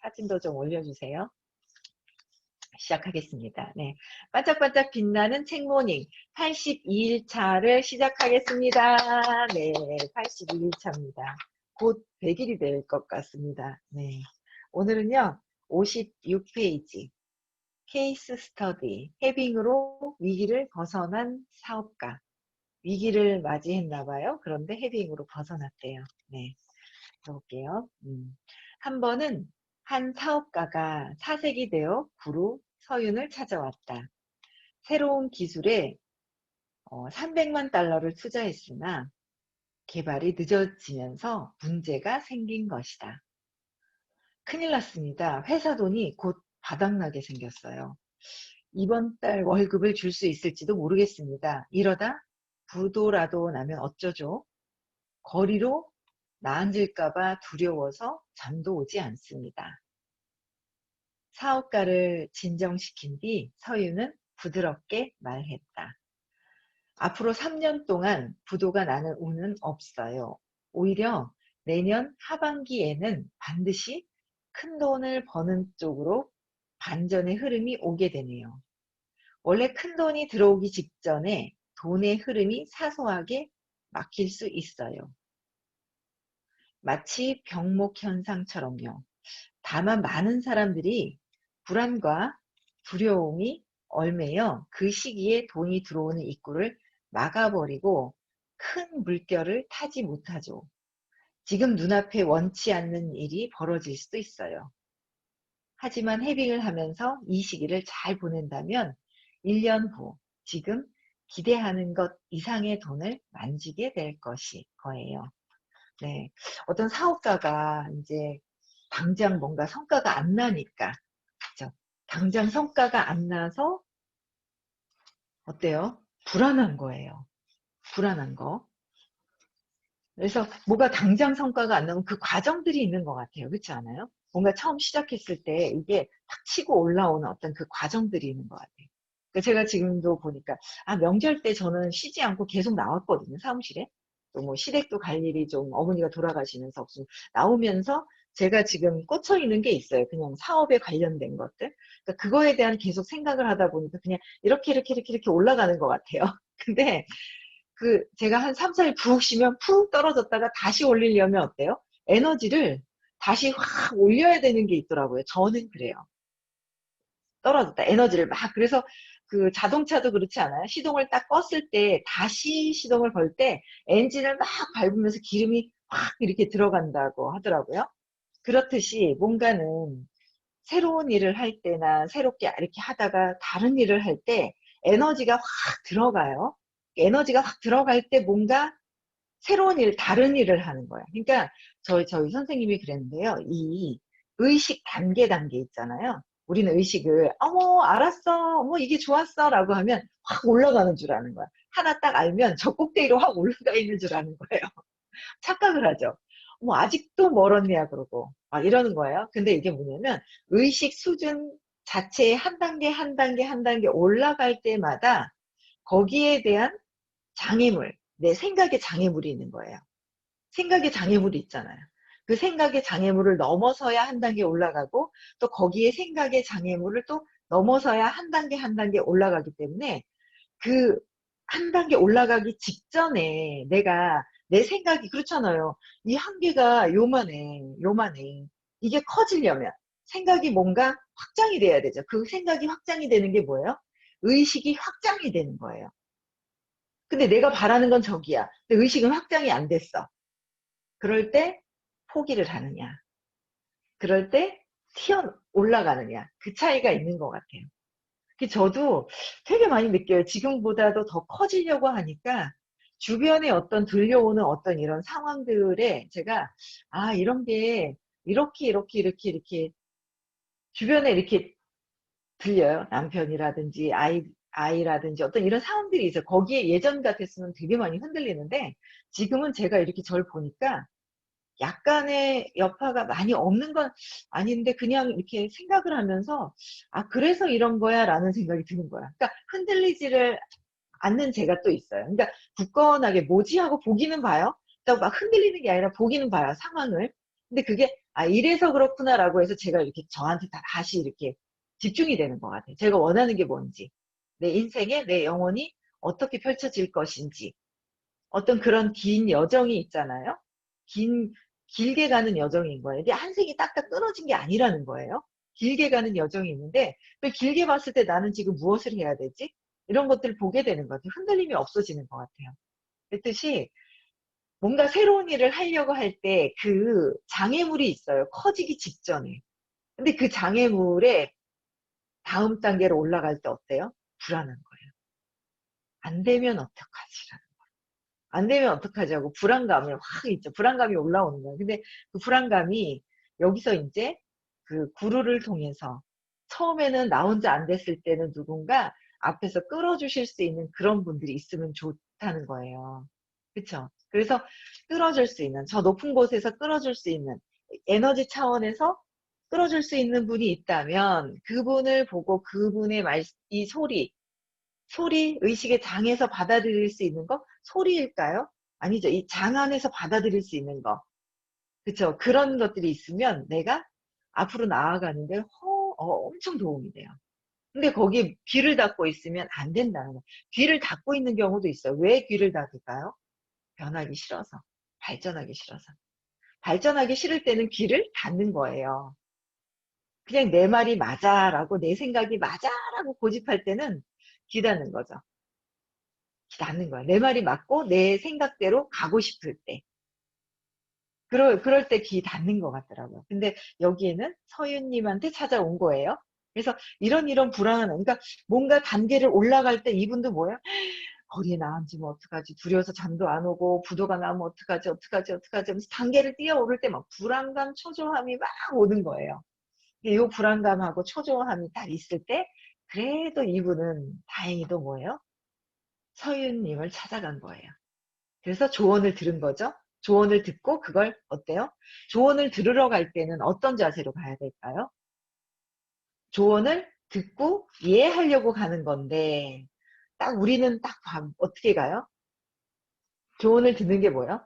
사진도 좀 올려주세요. 시작하겠습니다. 네. 반짝반짝 빛나는 책모닝 82일차를 시작하겠습니다. 네. 82일차입니다. 곧 100일이 될 것 같습니다. 네. 오늘은요, 56페이지. 케이스 스터디. 해빙으로 위기를 벗어난 사업가. 위기를 맞이했나봐요. 그런데 해빙으로 벗어났대요. 네. 해볼게요. 한 번은 한 사업가가 사색이 되어 구로 서윤을 찾아왔다. 새로운 기술에 300만 달러를 투자했으나 개발이 늦어지면서 문제가 생긴 것이다. 큰일 났습니다. 회사 돈이 곧 바닥나게 생겼어요. 이번 달 월급을 줄 수 있을지도 모르겠습니다. 이러다 부도라도 나면 어쩌죠? 거리로 나앉을까봐 두려워서 잠도 오지 않습니다. 사업가를 진정시킨 뒤 서윤은 부드럽게 말했다. 앞으로 3년 동안 부도가 나는 운은 없어요. 오히려 내년 하반기에는 반드시 큰 돈을 버는 쪽으로 반전의 흐름이 오게 되네요. 원래 큰 돈이 들어오기 직전에 돈의 흐름이 사소하게 막힐 수 있어요. 마치 병목 현상처럼요. 다만 많은 사람들이 불안과 두려움이 얽매여 그 시기에 돈이 들어오는 입구를 막아버리고 큰 물결을 타지 못하죠. 지금 눈앞에 원치 않는 일이 벌어질 수도 있어요. 하지만 해빙을 하면서 이 시기를 잘 보낸다면 1년 후 지금 기대하는 것 이상의 돈을 만지게 될 거예요. 네. 어떤 사업가가 이제 당장 뭔가 성과가 안 나니까, 그죠? 당장 성과가 안 나서 어때요? 불안한 거예요. 불안한 거. 그래서 뭐가 당장 성과가 안 나면 그 과정들이 있는 것 같아요. 그렇지 않아요? 뭔가 처음 시작했을 때 이게 탁 치고 올라오는 어떤 그 과정들이 있는 것 같아요. 그러니까 제가 지금도 보니까 명절 때 저는 쉬지 않고 계속 나왔거든요. 사무실에. 또 뭐 시댁도 갈 일이 좀 어머니가 돌아가시면서 없으면 나오면서 제가 지금 꽂혀 있는 게 있어요. 그냥 사업에 관련된 것들. 그러니까 그거에 대한 계속 생각을 하다 보니까 그냥 이렇게 올라가는 것 같아요. 근데 제가 한 3, 4일 푹 쉬면 푹 떨어졌다가 다시 올리려면 어때요? 에너지를 다시 확 올려야 되는 게 있더라고요. 저는 그래요. 떨어졌다. 에너지를 막, 그래서 그 자동차도 그렇지 않아요? 시동을 딱 껐을 때, 다시 시동을 걸 때, 엔진을 막 밟으면서 기름이 확 이렇게 들어간다고 하더라고요. 그렇듯이 뭔가는 새로운 일을 할 때나 새롭게 이렇게 하다가 다른 일을 할 때 에너지가 확 들어가요. 에너지가 확 들어갈 때 뭔가 새로운 일, 다른 일을 하는 거야. 그러니까 저희 선생님이 그랬는데요. 이 의식 단계 있잖아요. 우리는 의식을 알았어, 이게 좋았어 라고 하면 확 올라가는 줄 아는 거야. 하나 딱 알면 저 꼭대기로 확 올라가 있는 줄 아는 거예요. 착각을 하죠. 아직도 멀었냐 그러고 막 이러는 거예요. 근데 이게 뭐냐면 의식 수준 자체에 한 단계 올라갈 때마다 거기에 대한 장애물, 내 생각의 장애물이 있는 거예요. 생각의 장애물이 있잖아요. 그 생각의 장애물을 넘어서야 한 단계 올라가고 또 거기에 생각의 장애물을 또 넘어서야 한 단계 올라가기 때문에 그 한 단계 올라가기 직전에 내가 내 생각이 그렇잖아요. 이 한계가 요만해. 이게 커지려면 생각이 뭔가 확장이 돼야 되죠. 그 생각이 확장이 되는 게 뭐예요? 의식이 확장이 되는 거예요. 근데 내가 바라는 건 저기야. 근데 의식은 확장이 안 됐어. 그럴 때 포기를 하느냐. 그럴 때 올라가느냐. 그 차이가 있는 것 같아요. 저도 되게 많이 느껴요. 지금보다도 더 커지려고 하니까 주변에 어떤 들려오는 어떤 이런 상황들에 제가 이런 게 이렇게 주변에 이렇게 들려요. 남편이라든지 아이라든지 어떤 이런 상황들이 있어요. 거기에 예전 같았으면 되게 많이 흔들리는데 지금은 제가 이렇게 저를 보니까 약간의 여파가 많이 없는 건 아닌데 그냥 이렇게 생각을 하면서 그래서 이런 거야 라는 생각이 드는 거야. 그러니까 흔들리지를 않는 제가 또 있어요. 그러니까 굳건하게 뭐지 하고 보기는 봐요. 그러니까 막 흔들리는 게 아니라 보기는 봐요. 상황을. 근데 그게 이래서 그렇구나라고 해서 제가 이렇게 저한테 다시 이렇게 집중이 되는 것 같아요. 제가 원하는 게 뭔지, 내 인생에 내 영혼이 어떻게 펼쳐질 것인지, 어떤 그런 긴 여정이 있잖아요. 긴 길게 가는 여정인 거예요. 이게 한 색이 딱딱 끊어진 게 아니라는 거예요. 길게 가는 여정이 있는데 그 길게 봤을 때 나는 지금 무엇을 해야 되지? 이런 것들을 보게 되는 것 같아요. 흔들림이 없어지는 것 같아요. 그랬듯이 뭔가 새로운 일을 하려고 할 때 그 장애물이 있어요. 커지기 직전에. 근데 그 장애물에 다음 단계로 올라갈 때 어때요? 불안한 거예요. 안 되면 어떡하지? 안 되면 어떡하자고 불안감이 확 있죠. 불안감이 올라오는 거예요. 근데 그 불안감이 여기서 이제 그 구루를 통해서 처음에는 나 혼자 안 됐을 때는 누군가 앞에서 끌어주실 수 있는 그런 분들이 있으면 좋다는 거예요. 그쵸? 그래서 끌어줄 수 있는, 저 높은 곳에서 끌어줄 수 있는, 에너지 차원에서 끌어줄 수 있는 분이 있다면 그분을 보고 그분의 이 소리, 의식의 장에서 받아들일 수 있는 거? 소리일까요? 아니죠. 이 장 안에서 받아들일 수 있는 거. 그쵸. 그런 것들이 있으면 내가 앞으로 나아가는데 엄청 도움이 돼요. 근데 거기에 귀를 닫고 있으면 안 된다는 거. 귀를 닫고 있는 경우도 있어요. 왜 귀를 닫을까요? 변하기 싫어서. 발전하기 싫어서. 발전하기 싫을 때는 귀를 닫는 거예요. 그냥 내 말이 맞아라고 내 생각이 맞아라고 고집할 때는 귀 닫는 거죠. 닫는 거야. 내 말이 맞고 내 생각대로 가고 싶을 때. 그럴 때 귀 닫는 것 같더라고요. 근데 여기에는 서윤님한테 찾아온 거예요. 그래서 이런 불안한, 그러니까 뭔가 단계를 올라갈 때 이분도 뭐예요? 거리에 나앉으면 어떡하지? 두려워서 잠도 안 오고, 부도가 나면 어떡하지? 하면서 단계를 뛰어오를 때 막 불안감, 초조함이 막 오는 거예요. 이 불안감하고 초조함이 딱 있을 때, 그래도 이분은 다행히도 뭐예요? 서윤님을 찾아간 거예요. 그래서 조언을 들은 거죠. 조언을 듣고 그걸 어때요? 조언을 들으러 갈 때는 어떤 자세로 가야 될까요? 조언을 듣고 이해하려고 가는 건데 딱 우리는 딱 어떻게 가요? 조언을 듣는 게 뭐예요?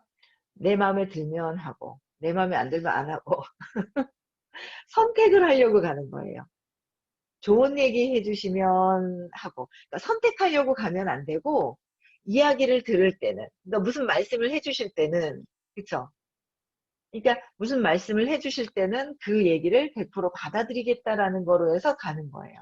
내 마음에 들면 하고 내 마음에 안 들면 안 하고 선택을 하려고 가는 거예요. 좋은 얘기 해주시면 하고 그러니까 선택하려고 가면 안 되고 이야기를 들을 때는 그러니까 무슨 말씀을 해주실 때는 그쵸? 그러니까 무슨 말씀을 해주실 때는 그 얘기를 100% 받아들이겠다라는 거로 해서 가는 거예요.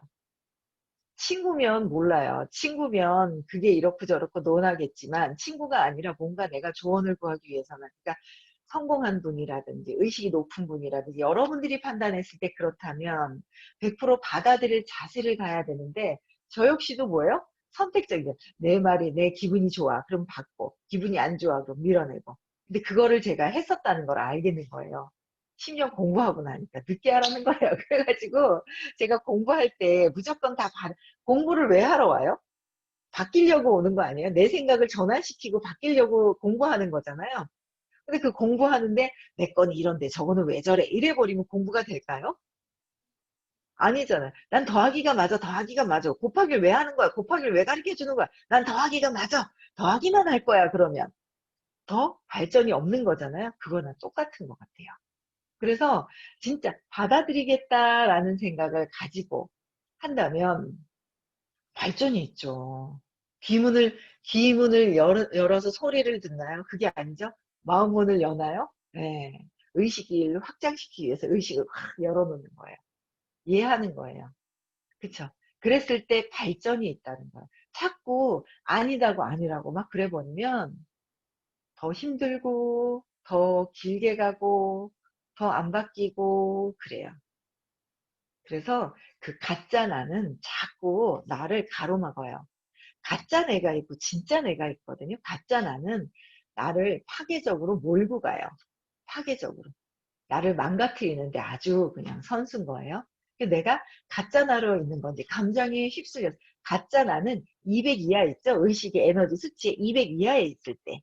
친구면 몰라요. 친구면 그게 이렇고 저렇고 논하겠지만 친구가 아니라 뭔가 내가 조언을 구하기 위해서는 그러니까 성공한 분이라든지 의식이 높은 분이라든지 여러분들이 판단했을 때 그렇다면 100% 받아들일 자세를 가야 되는데 저 역시도 뭐예요? 선택적이에요. 내 말이 내 기분이 좋아. 그럼 받고 기분이 안 좋아. 그럼 밀어내고 근데 그거를 제가 했었다는 걸 알게 된 거예요. 10년 공부하고 나니까 늦게 하라는 거예요. 그래가지고 제가 공부할 때 무조건 다 공부를 왜 하러 와요? 바뀌려고 오는 거 아니에요? 내 생각을 전환시키고 바뀌려고 공부하는 거잖아요. 근데 그 공부하는데 내 건 이런데 저거는 왜 저래? 이래버리면 공부가 될까요? 아니잖아요. 난 더하기가 맞아, 더하기가 맞아. 곱하기를 왜 하는 거야? 곱하기를 왜 가르쳐 주는 거야? 난 더하기가 맞아. 더하기만 할 거야, 그러면. 더 발전이 없는 거잖아요. 그거는 똑같은 것 같아요. 그래서 진짜 받아들이겠다라는 생각을 가지고 한다면 발전이 있죠. 귀문을 열어서 소리를 듣나요? 그게 아니죠. 마음문을 여나요? 네. 의식을 확장시키기 위해서 의식을 확 열어놓는 거예요. 이해하는 거예요. 그쵸? 그랬을 때 발전이 있다는 거예요. 자꾸 아니다고 아니라고 막 그래버리면 더 힘들고 더 길게 가고 더 안 바뀌고 그래요. 그래서 그 가짜 나는 자꾸 나를 가로막아요. 가짜 내가 있고 진짜 내가 있거든요. 가짜 나는 나를 파괴적으로 몰고 가요. 파괴적으로. 나를 망가뜨리는데 아주 그냥 선수인 거예요. 내가 가짜 나로 있는 건지 감정에 휩쓸려서 가짜 나는 200 이하 있죠. 의식의 에너지 수치에 200 이하에 있을 때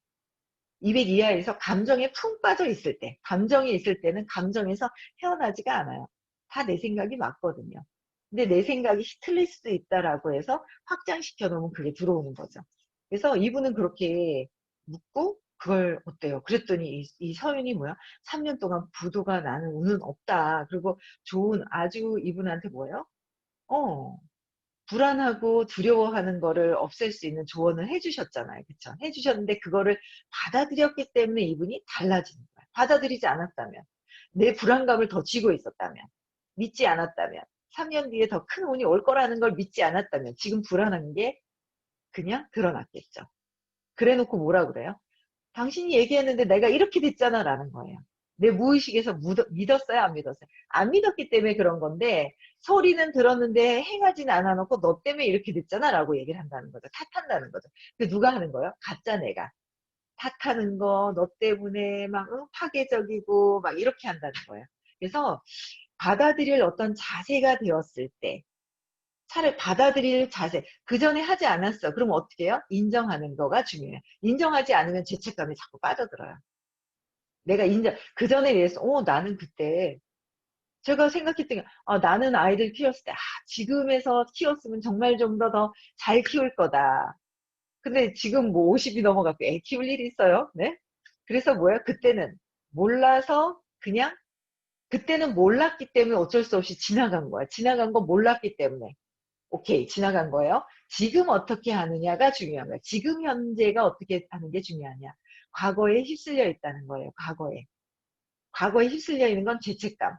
200 이하에서 감정에 푹 빠져 있을 때 감정이 있을 때는 감정에서 헤어나지가 않아요. 다 내 생각이 맞거든요. 근데 내 생각이 틀릴 수도 있다라고 해서 확장시켜 놓으면 그게 들어오는 거죠. 그래서 이분은 그렇게 묻고 그걸 어때요? 그랬더니 이 서윤이 뭐야? 3년 동안 부도가 나는 운은 없다. 그리고 좋은 아주 이분한테 뭐예요? 어, 불안하고 두려워하는 거를 없앨 수 있는 조언을 해주셨잖아요. 그쵸? 해주셨는데 그거를 받아들였기 때문에 이분이 달라지는 거야. 받아들이지 않았다면, 내 불안감을 더 쥐고 있었다면, 믿지 않았다면, 3년 뒤에 더 큰 운이 올 거라는 걸 믿지 않았다면, 지금 불안한 게 그냥 드러났겠죠. 그래 놓고 뭐라 그래요? 당신이 얘기했는데 내가 이렇게 됐잖아 라는 거예요. 내 무의식에서 믿었어요? 안 믿었어요? 안 믿었기 때문에 그런 건데 소리는 들었는데 행하진 않아 놓고 너 때문에 이렇게 됐잖아 라고 얘기를 한다는 거죠. 탓한다는 거죠. 그 누가 하는 거예요? 가짜 내가. 탓하는 거, 너 때문에 막 파괴적이고 막 이렇게 한다는 거예요. 그래서 받아들일 어떤 자세가 되었을 때 차라리 받아들일 자세, 그 전에 하지 않았어. 그럼 어떻게 해요? 인정하는 거가 중요해요. 인정하지 않으면 죄책감이 자꾸 빠져들어요. 내가 그 전에 비해서, 나는 그때, 제가 생각했던 게, 나는 아이들 키웠을 때, 지금에서 키웠으면 정말 좀 더 잘 키울 거다. 근데 지금 뭐 50이 넘어갖고 애 키울 일이 있어요? 네? 그래서 뭐야? 그때는 몰랐기 때문에 어쩔 수 없이 지나간 거야. 지나간 거 몰랐기 때문에. 오케이, 지나간 거예요. 지금 어떻게 하느냐가 중요한 거예요. 지금 현재가 어떻게 하는 게 중요하냐. 과거에 휩쓸려 있다는 거예요. 과거에. 과거에 휩쓸려 있는 건 죄책감.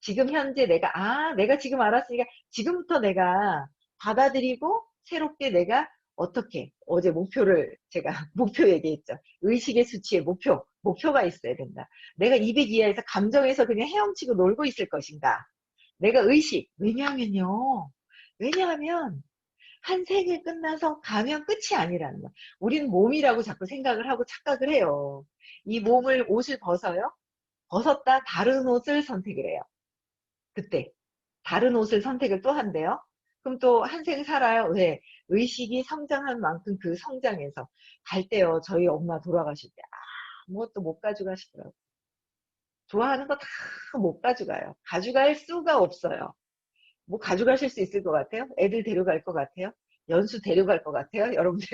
지금 현재 내가 지금 알았으니까 지금부터 내가 받아들이고 새롭게 내가 어떻게, 어제 제가 목표 얘기했죠. 의식의 수치에 목표가 있어야 된다. 내가 200 이하에서 감정에서 그냥 헤엄치고 놀고 있을 것인가. 내가 왜냐하면 한 생이 끝나서 가면 끝이 아니라는 거야. 우리는 몸이라고 자꾸 생각을 하고 착각을 해요. 이 옷을 벗어요. 벗었다 다른 옷을 선택을 해요. 그때 다른 옷을 선택을 또 한대요. 그럼 또 한 생 살아요. 왜? 의식이 성장한 만큼 그 성장에서 갈 때요. 저희 엄마 돌아가실 때 아무것도 못 가져가시더라고요. 좋아하는 거 다 못 가져가요. 가져갈 수가 없어요. 뭐 가져가실 수 있을 것 같아요? 애들 데려갈 것 같아요? 연수 데려갈 것 같아요? 여러분들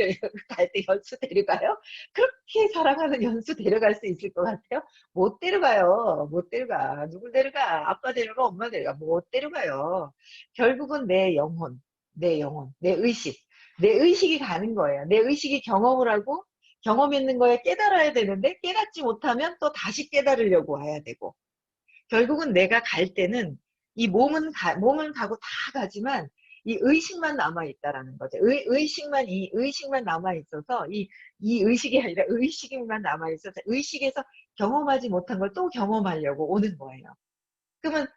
갈 때 연수 데려가요? 그렇게 사랑하는 연수 데려갈 수 있을 것 같아요? 못 데려가요. 못 데려가. 누굴 데려가? 아빠 데려가? 엄마 데려가? 못 데려가요. 결국은 내 의식. 내 의식이 가는 거예요. 내 의식이 경험을 하고 경험했는 거에 깨달아야 되는데 깨닫지 못하면 또 다시 깨달으려고 와야 되고 결국은 내가 갈 때는 몸은 가고 다 가지만 이 의식만 남아있다라는 거죠. 이 의식만 남아있어서 이 의식이 아니라 의식만 남아있어서 의식에서 경험하지 못한 걸 또 경험하려고 오는 거예요. 그러면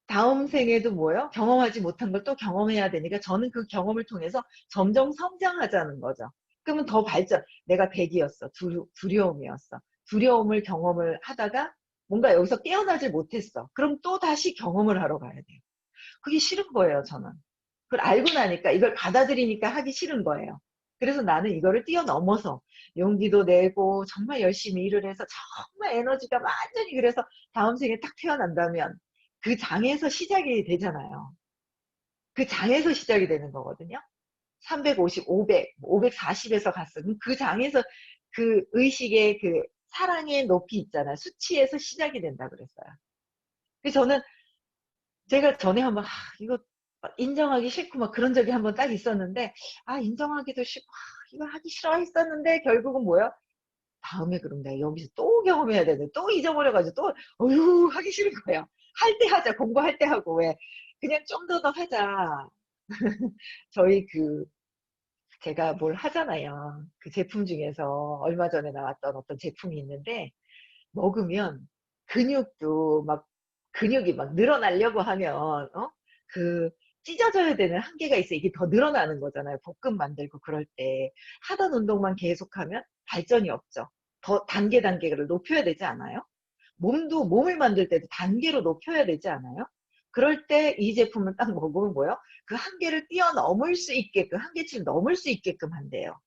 다음 생에도 뭐예요? 경험하지 못한 걸 또 경험해야 되니까 저는 그 경험을 통해서 점점 성장하자는 거죠. 그러면 더 내가 백이었어. 두려움이었어. 두려움을 경험을 하다가 뭔가 여기서 깨어나질 못했어. 그럼 또 다시 경험을 하러 가야 돼요. 그게 싫은 거예요, 저는. 그걸 알고 나니까, 이걸 받아들이니까 하기 싫은 거예요. 그래서 나는 이거를 뛰어넘어서 용기도 내고 정말 열심히 일을 해서 정말 에너지가 완전히 그래서 다음 생에 딱 태어난다면 그 장에서 시작이 되잖아요. 그 장에서 시작이 되는 거거든요. 350, 500, 540에서 갔어. 그럼 그 장에서 그 의식의 그 사랑의 높이 있잖아요. 수치에서 시작이 된다 그랬어요. 그래서 제가 전에 한번 이거 인정하기 싫고 막 그런 적이 한번 딱 있었는데 인정하기도 싫고 이거 하기 싫어 했었는데 결국은 뭐야? 다음에 그럼 내가 여기서 또 경험해야 되는데 또 잊어버려가지고 또 어휴 하기 싫은 거예요. 할 때 하자. 공부할 때 하고 왜 그냥 좀 더 하자. 저희 제가 뭘 하잖아요. 그 제품 중에서 얼마 전에 나왔던 어떤 제품이 있는데 먹으면 근육도 막 근육이 막 늘어나려고 하면 그 찢어져야 되는 한계가 있어. 이게 더 늘어나는 거잖아요. 볶음 만들고 그럴 때 하던 운동만 계속하면 발전이 없죠. 더 단계를 높여야 되지 않아요? 몸을 만들 때도 단계로 높여야 되지 않아요? 그럴 때 이 제품을 딱 먹으면 뭐요? 그 한계를 뛰어넘을 수 있게끔 한계치를 넘을 수 있게끔 한대요.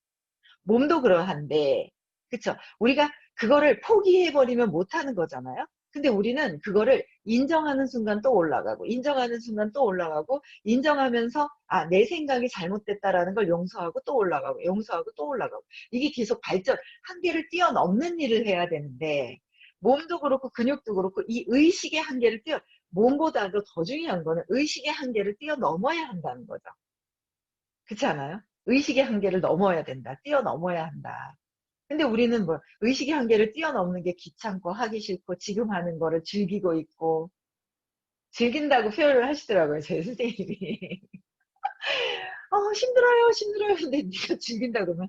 몸도 그러한데 그쵸? 우리가 그거를 포기해버리면 못하는 거잖아요. 근데 우리는 그거를 인정하는 순간 또 올라가고, 인정하는 순간 또 올라가고, 인정하면서, 아, 내 생각이 잘못됐다라는 걸 용서하고 또 올라가고, 용서하고 또 올라가고. 이게 계속 발전, 한계를 뛰어넘는 일을 해야 되는데, 몸도 그렇고, 근육도 그렇고, 이 의식의 한계를 몸보다도 더 중요한 거는 의식의 한계를 뛰어넘어야 한다는 거죠. 그렇지 않아요? 의식의 한계를 넘어야 된다. 뛰어넘어야 한다. 근데 우리는 뭐 의식의 한계를 뛰어넘는 게 귀찮고 하기 싫고 지금 하는 거를 즐기고 있고 즐긴다고 표현을 하시더라고요. 제 선생님이. 힘들어요, 힘들어요. 근데 네가 즐긴다 그러면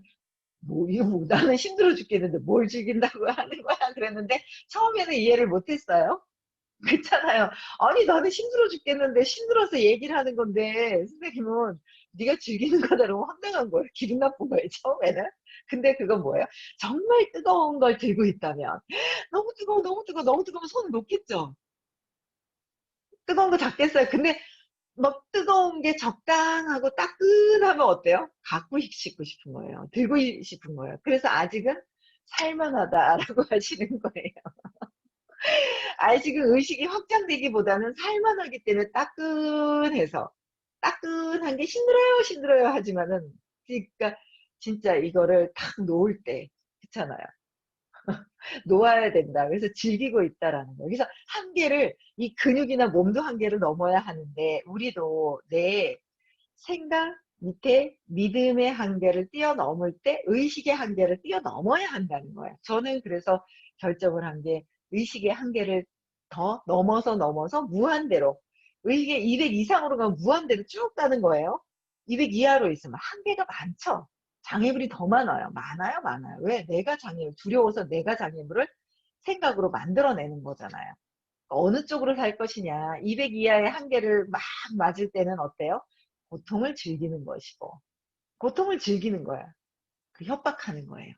뭐 이거 뭐 나는 힘들어 죽겠는데 뭘 즐긴다고 하는 거야 그랬는데 처음에는 이해를 못했어요. 그렇잖아요. 아니 나는 힘들어 죽겠는데 힘들어서 얘기를 하는 건데 선생님은 네가 즐기는 거다라고 황당한 거예요. 기분 나쁜 거예요. 처음에는. 근데 그건 뭐예요? 정말 뜨거운 걸 들고 있다면 너무 뜨거워 너무 뜨거워 너무 뜨거우면 손을 놓겠죠. 뜨거운 거 잡겠어요. 근데 막 뜨거운 게 적당하고 따끈하면 어때요? 갖고 싶고 싶은 거예요. 들고 싶은 거예요. 그래서 아직은 살만하다라고 하시는 거예요. 아직은 의식이 확장되기보다는 살만하기 때문에 따끈해서 따끈한 게 힘들어요 힘들어요 하지만은 그러니까 진짜 이거를 탁 놓을 때 그렇잖아요. 놓아야 된다. 그래서 즐기고 있다라는 거예요. 그래서 한계를 이 근육이나 몸도 한계를 넘어야 하는데 우리도 내 생각 밑에 믿음의 한계를 뛰어넘을 때 의식의 한계를 뛰어넘어야 한다는 거예요. 저는 그래서 결정을 한 게 의식의 한계를 더 넘어서 무한대로 의식의 200 이상으로 가면 무한대로 쭉 가는 거예요. 200 이하로 있으면 한계가 많죠. 장애물이 더 많아요. 많아요, 많아요. 왜? 내가 장애물, 두려워서 내가 장애물을 생각으로 만들어내는 거잖아요. 어느 쪽으로 살 것이냐. 200 이하의 한계를 막 맞을 때는 어때요? 고통을 즐기는 것이고, 고통을 즐기는 거야. 그 협박하는 거예요.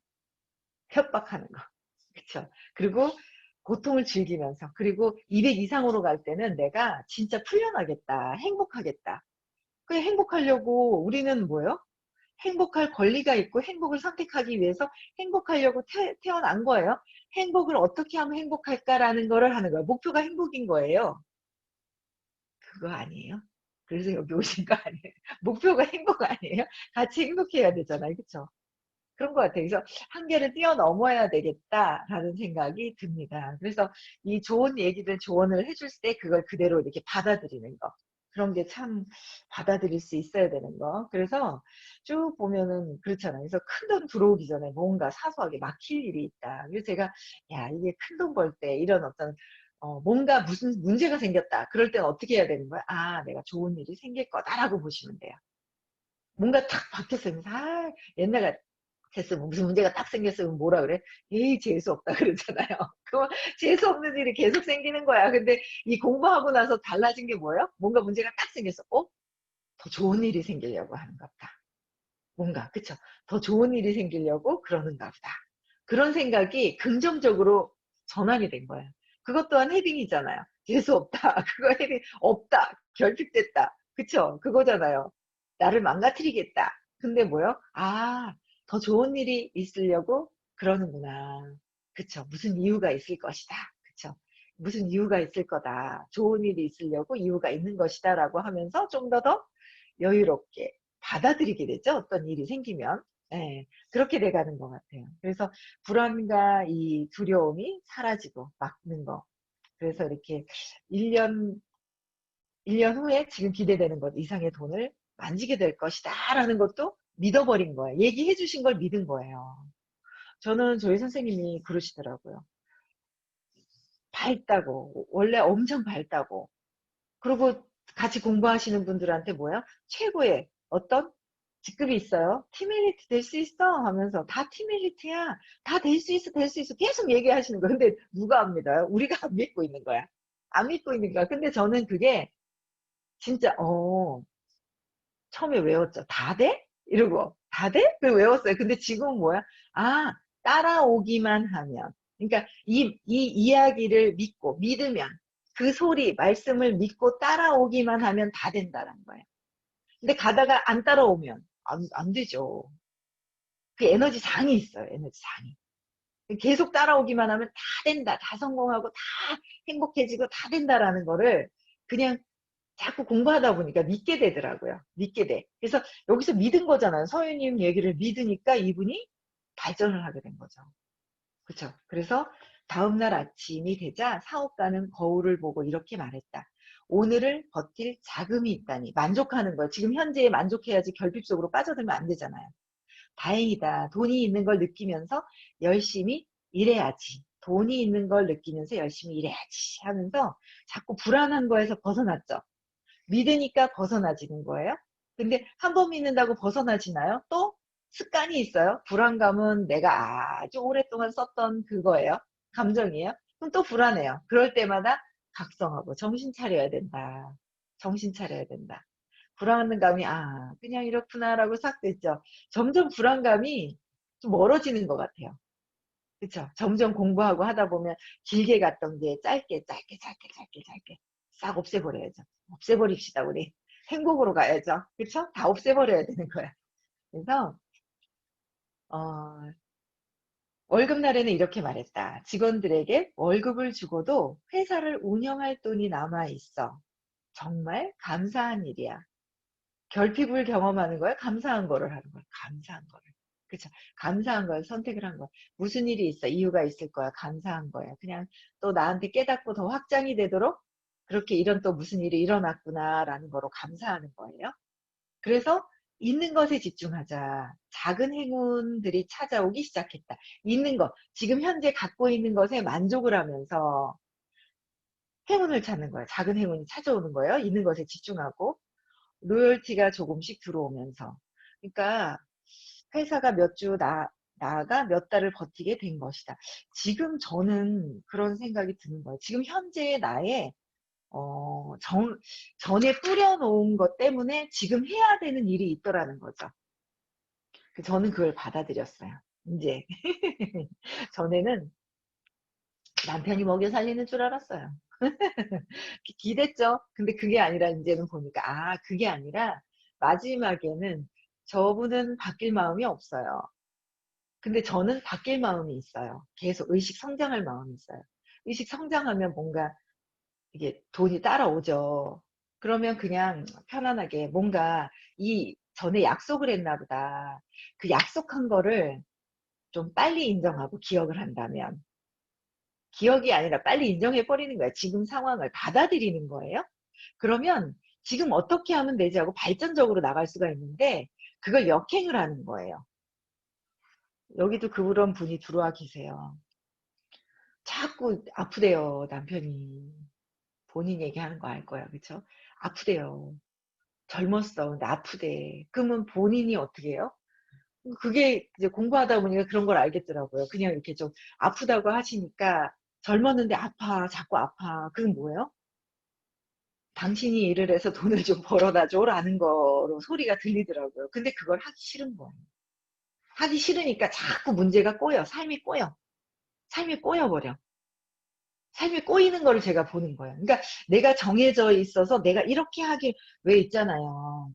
협박하는 거. 그쵸? 그리고 고통을 즐기면서, 그리고 200 이상으로 갈 때는 내가 진짜 풀려나겠다. 행복하겠다. 그 행복하려고 우리는 뭐예요? 행복할 권리가 있고 행복을 선택하기 위해서 행복하려고 태어난 거예요. 행복을 어떻게 하면 행복할까라는 거를 하는 거예요. 목표가 행복인 거예요. 그거 아니에요? 그래서 여기 오신 거 아니에요? 목표가 행복 아니에요? 같이 행복해야 되잖아요. 그쵸? 그런 것 같아요. 그래서 한계를 뛰어넘어야 되겠다라는 생각이 듭니다. 그래서 이 좋은 얘기들 조언을 해줄 때 그걸 그대로 이렇게 받아들이는 거. 그런 게 참 받아들일 수 있어야 되는 거. 그래서 쭉 보면은 그렇잖아요. 그래서 큰돈 들어오기 전에 뭔가 사소하게 막힐 일이 있다. 그래서 제가 야 이게 큰 돈 벌 때 이런 어떤 뭔가 무슨 문제가 생겼다. 그럴 때는 어떻게 해야 되는 거야? 아 내가 좋은 일이 생길 거다라고 보시면 돼요. 뭔가 탁 박혔어요. 옛날 같았으면 무슨 문제가 딱 생겼으면 뭐라 그래? 에이 재수 없다 그러잖아요. 그거 재수 없는 일이 계속 생기는 거야. 근데 이 공부하고 나서 달라진 게 뭐예요? 뭔가 문제가 딱 생겼어. 더 좋은 일이 생기려고 하는가 보다. 뭔가 그쵸? 더 좋은 일이 생기려고 그러는가 보다. 그런 생각이 긍정적으로 전환이 된 거예요. 그것 또한 헤딩이잖아요. 재수 없다. 그거 헤딩 없다. 결핍됐다. 그쵸? 그거잖아요. 나를 망가뜨리겠다. 근데 뭐요? 아, 더 좋은 일이 있으려고 그러는구나. 그쵸? 무슨 이유가 있을 것이다. 그쵸? 무슨 이유가 있을 거다. 좋은 일이 있으려고 이유가 있는 것이다. 라고 하면서 좀 더 여유롭게 받아들이게 되죠. 어떤 일이 생기면. 예, 그렇게 돼가는 것 같아요. 그래서 불안과 이 두려움이 사라지고 막는 거. 그래서 이렇게 1년, 1년 후에 지금 기대되는 것 이상의 돈을 만지게 될 것이다. 라는 것도 믿어버린 거예요. 얘기해 주신 걸 믿은 거예요. 저는 저희 선생님이 그러시더라고요. 밝다고. 원래 엄청 밝다고. 그리고 같이 공부하시는 분들한테 뭐야? 최고의 어떤 직급이 있어요. 팀 엘리트 될 수 있어 하면서 다 팀 엘리트야. 다 될 수 있어, 될 수 있어. 계속 얘기하시는 거야. 근데 누가 안 믿어요? 우리가 안 믿고 있는 거야. 안 믿고 있는 거야. 근데 저는 그게 진짜 처음에 외웠죠. 다 돼? 이러고 다 돼? 그 외웠어요. 근데 지금은 뭐야? 아, 따라오기만 하면. 그러니까 이 이야기를 믿고 믿으면 그 소리, 말씀을 믿고 따라오기만 하면 다 된다는 거예요. 근데 가다가 안 따라오면 안 되죠. 그 에너지 장이 있어요. 에너지 장이. 계속 따라오기만 하면 다 된다, 다 성공하고 다 행복해지고 다 된다라는 거를 그냥 자꾸 공부하다 보니까 믿게 되더라고요. 믿게 돼. 그래서 여기서 믿은 거잖아요. 서유님 얘기를 믿으니까 이분이 발전을 하게 된 거죠. 그쵸? 그래서 다음날 아침이 되자 사업가는 거울을 보고 이렇게 말했다. 오늘을 버틸 자금이 있다니 만족하는 거예요. 지금 현재에 만족해야지 결핍 속으로 빠져들면 안 되잖아요. 다행이다. 돈이 있는 걸 느끼면서 열심히 일해야지. 돈이 있는 걸 느끼면서 열심히 일해야지 하면서 자꾸 불안한 거에서 벗어났죠. 믿으니까 벗어나지는 거예요. 근데 한 번 믿는다고 벗어나지나요? 또 습관이 있어요. 불안감은 내가 아주 오랫동안 썼던 그거예요. 감정이에요. 그럼 또 불안해요. 그럴 때마다 각성하고 정신 차려야 된다. 정신 차려야 된다. 불안감이 그냥 이렇구나라고 싹 됐죠. 점점 불안감이 좀 멀어지는 것 같아요. 그쵸? 점점 공부하고 하다 보면 길게 갔던 게 짧게 짧게 짧게 짧게 짧게 싹 없애버려야죠. 없애버립시다 우리. 행복으로 가야죠. 그쵸? 다 없애버려야 되는 거야. 그래서 어, 월급날에는 이렇게 말했다. 직원들에게 월급을 주고도 회사를 운영할 돈이 남아있어. 정말 감사한 일이야. 결핍을 경험하는 거야? 감사한 거를 하는 거야? 감사한 거를. 그쵸? 감사한 걸 선택을 한 거야. 무슨 일이 있어? 이유가 있을 거야. 감사한 거야. 그냥 또 나한테 깨닫고 더 확장이 되도록 그렇게 이런 또 무슨 일이 일어났구나라는 거로 감사하는 거예요. 그래서 있는 것에 집중하자. 작은 행운들이 찾아오기 시작했다. 있는 것, 지금 현재 갖고 있는 것에 만족을 하면서 행운을 찾는 거예요. 작은 행운이 찾아오는 거예요. 있는 것에 집중하고. 로열티가 조금씩 들어오면서. 그러니까 회사가 몇 주 나아가 몇 달을 버티게 된 것이다. 지금 저는 그런 생각이 드는 거예요. 지금 현재의 나의 전에 뿌려놓은 것 때문에 지금 해야 되는 일이 있더라는 거죠. 저는 그걸 받아들였어요. 이제 전에는 남편이 먹여 살리는 줄 알았어요. 기댔죠. 근데 그게 아니라 이제는 보니까 그게 아니라 마지막에는 저분은 바뀔 마음이 없어요. 근데 저는 바뀔 마음이 있어요. 계속 의식 성장할 마음이 있어요. 의식 성장하면 뭔가 이게 돈이 따라오죠. 그러면 그냥 편안하게 뭔가 이 전에 약속을 했나 보다. 그 약속한 거를 좀 빨리 인정하고 기억을 한다면 기억이 아니라 빨리 인정해 버리는 거예요. 지금 상황을 받아들이는 거예요. 그러면 지금 어떻게 하면 되지 하고 발전적으로 나갈 수가 있는데 그걸 역행을 하는 거예요. 여기도 그런 분이 들어와 계세요. 자꾸 아프대요, 남편이. 본인 얘기하는 거 알 거야, 그쵸? 아프대요. 젊었어, 근데 아프대. 그러면 본인이 어떻게 해요? 그게 이제 공부하다 보니까 그런 걸 알겠더라고요. 그냥 이렇게 좀 아프다고 하시니까 젊었는데 아파, 자꾸 아파. 그건 뭐예요? 당신이 일을 해서 돈을 좀 벌어다 줘라는 거로 소리가 들리더라고요. 근데 그걸 하기 싫은 거예요. 하기 싫으니까 자꾸 문제가 꼬여. 삶이 꼬여. 삶이 꼬여버려. 삶이 꼬이는 거를 제가 보는 거예요. 그러니까 내가 정해져 있어서 내가 이렇게 하길 왜 있잖아요.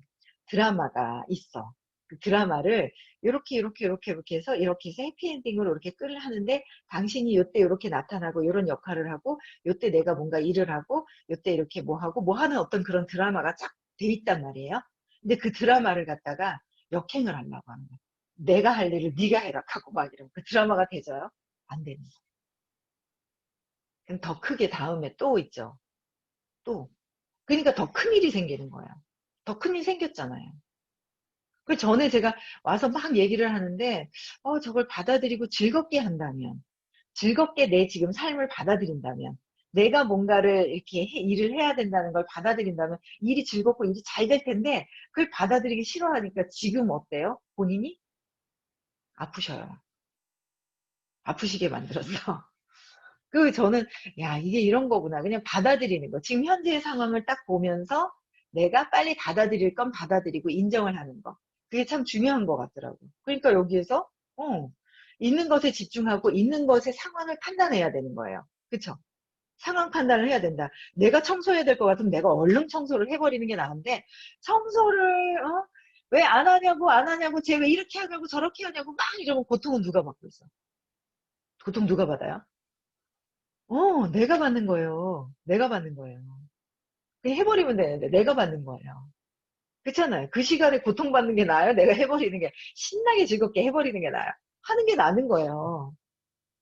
드라마가 있어. 그 드라마를 이렇게 해서 이렇게 해서 해피엔딩으로 이렇게 끌을 하는데 당신이 요때 이렇게 나타나고 이런 역할을 하고 요때 내가 뭔가 일을 하고 요때 이렇게 뭐 하고 뭐 하는 어떤 그런 드라마가 쫙 돼 있단 말이에요. 근데 그 드라마를 갖다가 역행을 하려고 하는 거예요. 내가 할 일을 네가 해라 하고 막 이러면 그 드라마가 되져요? 안 되는 거예요. 그럼 더 크게 다음에 또 있죠. 또. 그러니까 더 큰 일이 생기는 거예요. 더 큰 일 생겼잖아요. 그 전에 제가 와서 막 얘기를 하는데, 저걸 받아들이고 즐겁게 한다면, 즐겁게 내 지금 삶을 받아들인다면, 내가 뭔가를 이렇게 일을 해야 된다는 걸 받아들인다면, 일이 즐겁고 일이 잘 될 텐데, 그걸 받아들이기 싫어하니까 지금 어때요? 본인이? 아프셔요. 아프시게 만들었어. 저는, 야, 이게 이런 거구나. 그냥 받아들이는 거. 지금 현재의 상황을 딱 보면서 내가 빨리 받아들일 건 받아들이고 인정을 하는 거. 그게 참 중요한 것 같더라고. 그러니까 여기에서, 있는 것에 집중하고 있는 것의 상황을 판단해야 되는 거예요. 그쵸? 상황 판단을 해야 된다. 내가 청소해야 될 것 같으면 내가 얼른 청소를 해버리는 게 나은데, 청소를, 왜 안 하냐고, 안 하냐고, 쟤 왜 이렇게 하냐고, 저렇게 하냐고, 막 이러면 고통은 누가 받고 있어? 고통 누가 받아요? 내가 받는 거예요. 내가 받는 거예요. 그냥 해버리면 되는데 내가 받는 거예요. 그렇잖아요. 그 시간에 고통받는 게 나아요? 내가 해버리는 게 신나게 즐겁게 해버리는 게 나아요? 하는 게 나는 거예요.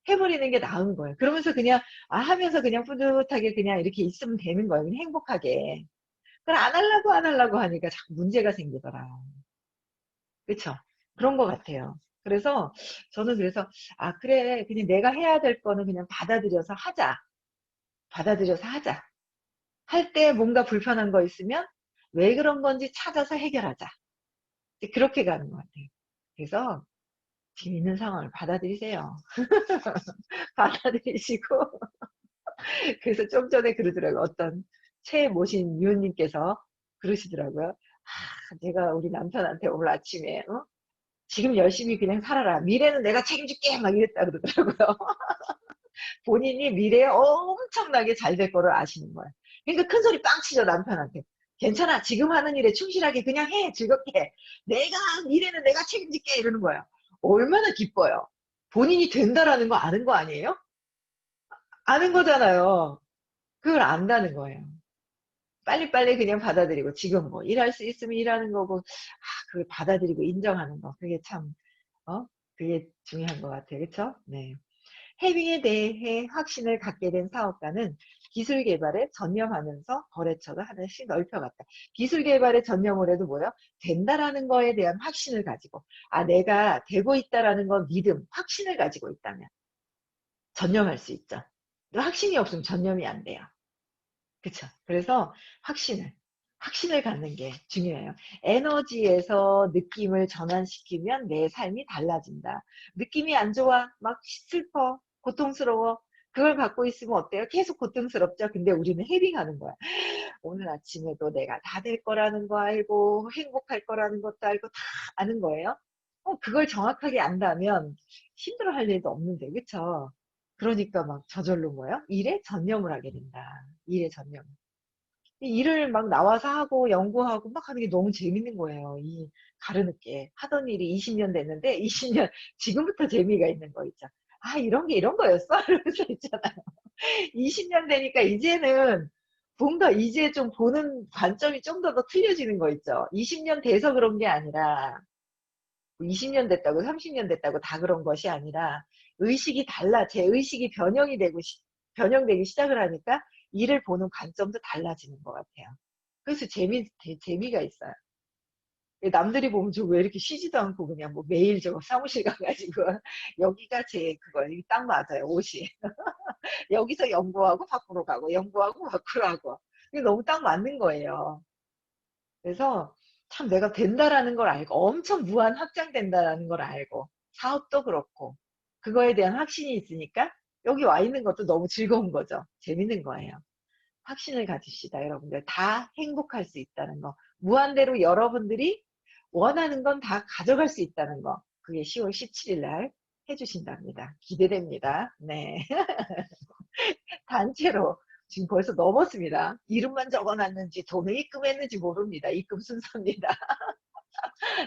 해버리는 게 나은 거예요. 그러면서 그냥 하면서 그냥 뿌듯하게 그냥 이렇게 있으면 되는 거예요. 그냥 행복하게. 그걸 안 하려고 하니까 자꾸 문제가 생기더라. 그쵸? 그런 것 같아요. 그래서 저는 그래서 그래 그냥 내가 해야 될 거는 그냥 받아들여서 하자. 받아들여서 하자. 할 때 뭔가 불편한 거 있으면 왜 그런 건지 찾아서 해결하자. 이제 그렇게 가는 것 같아요. 그래서 지금 있는 상황을 받아들이세요. 받아들이시고 그래서 좀 전에 그러더라고요. 어떤 최 모신 위원님께서 그러시더라고요. 내가 우리 남편한테 오늘 아침에 지금 열심히 그냥 살아라. 미래는 내가 책임질게 막 이랬다 그러더라고요. 본인이 미래에 엄청나게 잘 될 거를 아시는 거예요. 그러니까 큰 소리 빵 치죠 남편한테. 괜찮아. 지금 하는 일에 충실하게 그냥 해. 즐겁게 해. 내가 미래는 내가 책임질게 이러는 거예요. 얼마나 기뻐요. 본인이 된다라는 거 아는 거 아니에요? 아는 거잖아요. 그걸 안다는 거예요. 빨리빨리 그냥 받아들이고 지금 뭐 일할 수 있으면 일하는 거고 그걸 받아들이고 인정하는 거 그게 참 그게 중요한 것 같아요. 그렇죠? 네. 해빙에 대해 확신을 갖게 된 사업가는 기술 개발에 전념하면서 거래처가 하나씩 넓혀갔다. 기술 개발에 전념을 해도 뭐요? 된다라는 거에 대한 확신을 가지고 내가 되고 있다라는 건 믿음, 확신을 가지고 있다면 전념할 수 있죠. 확신이 없으면 전념이 안 돼요. 그쵸. 그래서 확신을 갖는 게 중요해요. 에너지에서 느낌을 전환시키면 내 삶이 달라진다. 느낌이 안 좋아. 막 슬퍼. 고통스러워. 그걸 갖고 있으면 어때요? 계속 고통스럽죠? 근데 우리는 해빙하는 거야. 오늘 아침에도 내가 다 될 거라는 거 알고, 행복할 거라는 것도 알고, 다 아는 거예요. 그걸 정확하게 안다면 힘들어 할 일도 없는데, 그쵸? 그러니까 막 저절로 뭐예요? 일에 전념을 하게 된다. 일에 전념. 이 일을 막 나와서 하고 연구하고 막 하는 게 너무 재밌는 거예요. 이 가르늦게 하던 일이 20년 됐는데 20년 지금부터 재미가 있는 거 있죠. 이런 게 이런 거였어? 이러면서 있잖아요. 20년 되니까 이제는 뭔가 이제 좀 보는 관점이 좀 더 틀려지는 거 있죠. 20년 돼서 그런 게 아니라 20년 됐다고 30년 됐다고 다 그런 것이 아니라 의식이 달라. 제 의식이 변형되기 시작을 하니까 일을 보는 관점도 달라지는 것 같아요. 그래서 재미가 있어요. 남들이 보면 저 왜 이렇게 쉬지도 않고 그냥 뭐 매일 저 사무실 가가지고 여기가 제 그거 여기 딱 맞아요 옷이. 여기서 연구하고 밖으로 가고 연구하고 밖으로 하고 이게 너무 딱 맞는 거예요. 그래서 참 내가 된다라는 걸 알고 엄청 무한 확장된다라는 걸 알고 사업도 그렇고 그거에 대한 확신이 있으니까 여기 와 있는 것도 너무 즐거운 거죠. 재밌는 거예요. 확신을 가집시다, 여러분들. 다 행복할 수 있다는 거. 무한대로 여러분들이 원하는 건 다 가져갈 수 있다는 거. 그게 10월 17일 날 해주신답니다. 기대됩니다. 네. 단체로 지금 벌써 넘었습니다. 이름만 적어놨는지 돈을 입금했는지 모릅니다. 입금 순서입니다.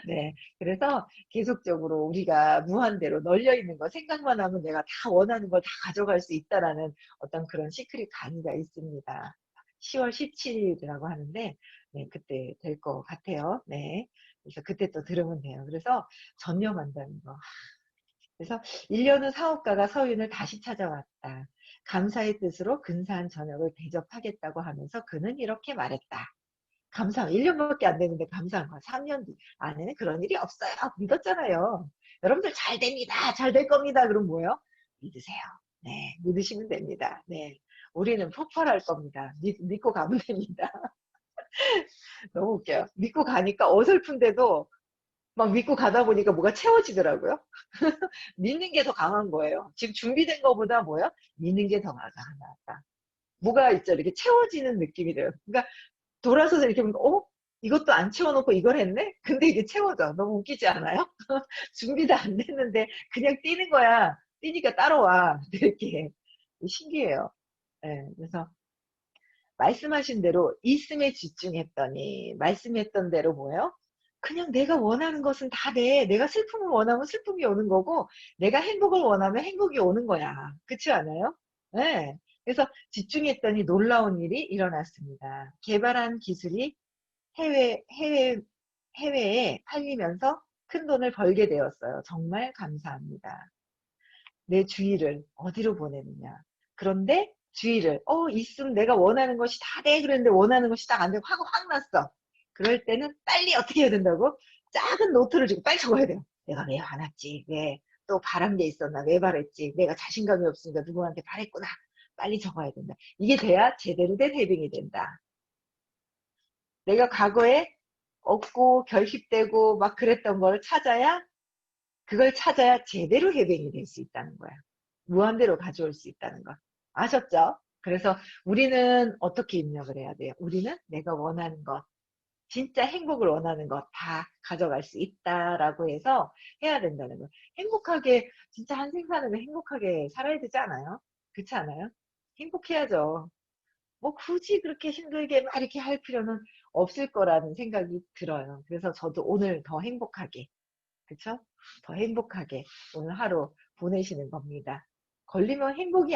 네. 그래서 계속적으로 우리가 무한대로 널려 있는 거 생각만 하면 내가 다 원하는 걸 다 가져갈 수 있다라는 어떤 그런 시크릿 강의가 있습니다. 10월 17일이라고 하는데 네, 그때 될 것 같아요. 네. 그래서 그때 또 들으면 돼요. 그래서 전념한다는 거. 그래서 1년 후 사업가가 서윤을 다시 찾아왔다. 감사의 뜻으로 근사한 저녁을 대접하겠다고 하면서 그는 이렇게 말했다. 1년밖에 안 됐는데 감사한 거야. 3년 뒤 안에는 그런 일이 없어요. 믿었잖아요. 여러분들 잘 됩니다. 잘 될 겁니다. 그럼 뭐예요? 믿으세요. 네, 믿으시면 됩니다. 네, 우리는 폭발할 겁니다. 믿고 가면 됩니다. 너무 웃겨요. 믿고 가니까 어설픈데도 막 믿고 가다 보니까 뭐가 채워지더라고요. 믿는 게 더 강한 거예요. 지금 준비된 거보다 뭐야? 믿는 게 더 강하다. 뭐가 있죠? 이렇게 채워지는 느낌이 들어요. 그러니까 돌아서서 이렇게 보면, 이것도 안 채워놓고 이걸 했네? 근데 이게 채워져. 너무 웃기지 않아요? 준비도 안 됐는데 그냥 뛰는 거야. 뛰니까 따라와. 이렇게. 신기해요. 예, 그래서 말씀하신 대로 있음에 집중했더니 말씀했던 대로 뭐예요? 그냥 내가 원하는 것은 다 돼. 내가 슬픔을 원하면 슬픔이 오는 거고, 내가 행복을 원하면 행복이 오는 거야. 그렇지 않아요? 네. 그래서 집중했더니 놀라운 일이 일어났습니다. 개발한 기술이 해외, 해외, 해외에 팔리면서 큰 돈을 벌게 되었어요. 정말 감사합니다. 내 주의를 어디로 보내느냐. 그런데 주의를, 있음 내가 원하는 것이 다 돼. 그랬는데 원하는 것이 딱 안 되고 확 났어. 그럴 때는 빨리 어떻게 해야 된다고? 작은 노트를 주고 빨리 적어야 돼요. 내가 왜 화났지? 왜 또 바란 게 있었나? 왜 바랬지? 내가 자신감이 없으니까 누구한테 바랬구나. 빨리 적어야 된다. 이게 돼야 제대로 된 해빙이 된다. 내가 과거에 없고 결핍되고 막 그랬던 걸 찾아야 그걸 찾아야 제대로 해빙이 될 수 있다는 거야. 무한대로 가져올 수 있다는 거. 아셨죠? 그래서 우리는 어떻게 입력을 해야 돼요? 우리는 내가 원하는 것, 진짜 행복을 원하는 것 다 가져갈 수 있다라고 해서 해야 된다는 거. 행복하게, 진짜 한 생사는 행복하게 살아야 되지 않아요? 그렇지 않아요? 행복해야죠. 뭐 굳이 그렇게 힘들게 막 이렇게 할 필요는 없을 거라는 생각이 들어요. 그래서 저도 오늘 더 행복하게, 그쵸? 더 행복하게 오늘 하루 보내시는 겁니다. 걸리면 행복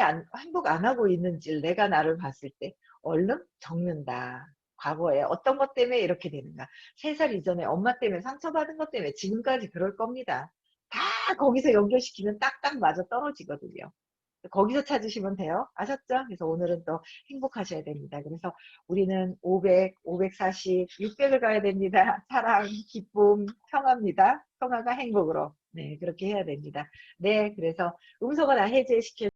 안 하고 있는지 내가 나를 봤을 때 얼른 적는다. 과거에 어떤 것 때문에 이렇게 되는가. 3살 이전에 엄마 때문에 상처받은 것 때문에 지금까지 그럴 겁니다. 다 거기서 연결시키면 딱딱 맞아 떨어지거든요. 거기서 찾으시면 돼요. 아셨죠? 그래서 오늘은 또 행복하셔야 됩니다. 그래서 우리는 500, 540, 600을 가야 됩니다. 사랑, 기쁨, 평화입니다. 평화가 행복으로. 네, 그렇게 해야 됩니다. 네, 그래서 음소거 다 해제시켜